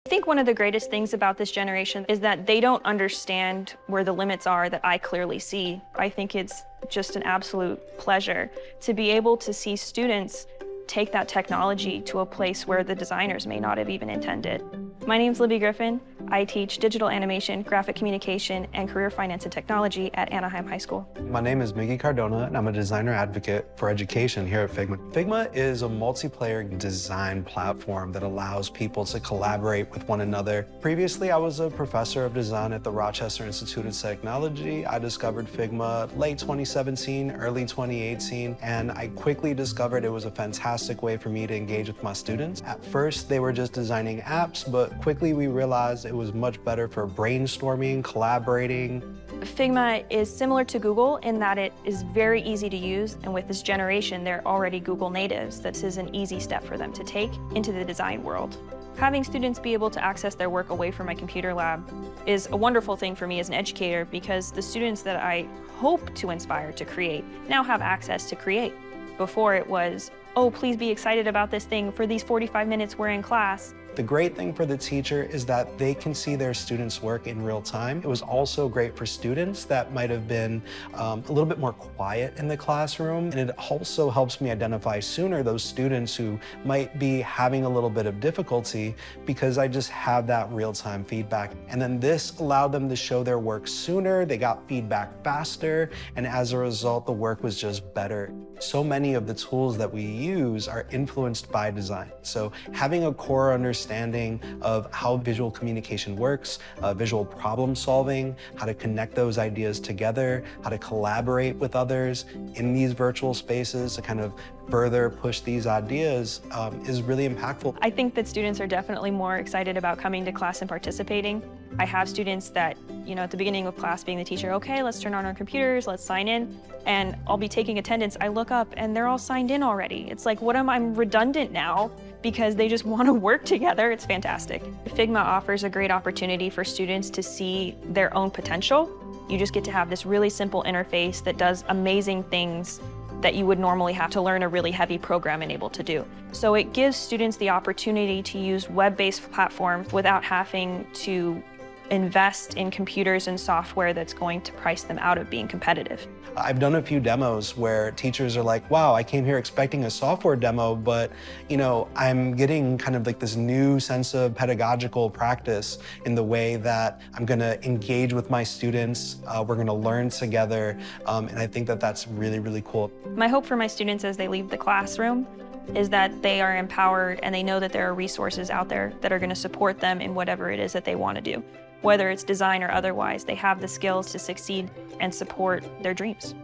I think one of the greatest things about this generation is that they don't understand where the limits are that I clearly see. I think it's just an absolute pleasure to be able to see students take that technology to a place where the designers may not have even intended. My name's Libby Griffin. I teach digital animation, graphic communication, and career finance and technology at Anaheim High School. My name is Miggy Cardona, and I'm a designer advocate for education here at Figma. Figma is a multiplayer design platform that allows people to collaborate with one another. Previously, I was a professor of design at the Rochester Institute of Technology. I discovered Figma late 2017, early 2018, and I quickly discovered it was a fantastic way for me to engage with my students. At first, they were just designing apps, but quickly we realized it was much better for brainstorming, collaborating. Figma is similar to Google in that it is very easy to use, and with this generation, they're already Google natives. This is an easy step for them to take into the design world. Having students be able to access their work away from my computer lab is a wonderful thing for me as an educator because the students that I hope to inspire to create now have access to create. Before it was, oh, please be excited about this thing for these 45 minutes we're in class. The great thing for the teacher is that they can see their students' work in real time. It was also great for students that might have been a little bit more quiet in the classroom. And it also helps me identify sooner those students who might be having a little bit of difficulty because I just have that real-time feedback. And then this allowed them to show their work sooner. They got feedback faster. And as a result, the work was just better. So many of the tools that we use are influenced by design. So having a core understanding of how visual communication works, visual problem solving, how to connect those ideas together, how to collaborate with others in these virtual spaces to kind of further push these ideas is really impactful. I think that students are definitely more excited about coming to class and participating. I have students that, at the beginning of class being the teacher, okay, let's turn on our computers, let's sign in, and I'll be taking attendance. I look up and they're all signed in already. It's like, I'm redundant now because they just want to work together. It's fantastic. Figma offers a great opportunity for students to see their own potential. You just get to have this really simple interface that does amazing things that you would normally have to learn a really heavy program and able to do. So it gives students the opportunity to use web-based platforms without having to invest in computers and software that's going to price them out of being competitive. I've done a few demos where teachers are like, wow, I came here expecting a software demo, but I'm getting kind of like this new sense of pedagogical practice in the way that I'm gonna engage with my students, we're gonna learn together, and I think that that's really, really cool. My hope for my students as they leave the classroom is that they are empowered and they know that there are resources out there that are gonna support them in whatever it is that they wanna do. Whether it's design or otherwise, they have the skills to succeed and support their dreams.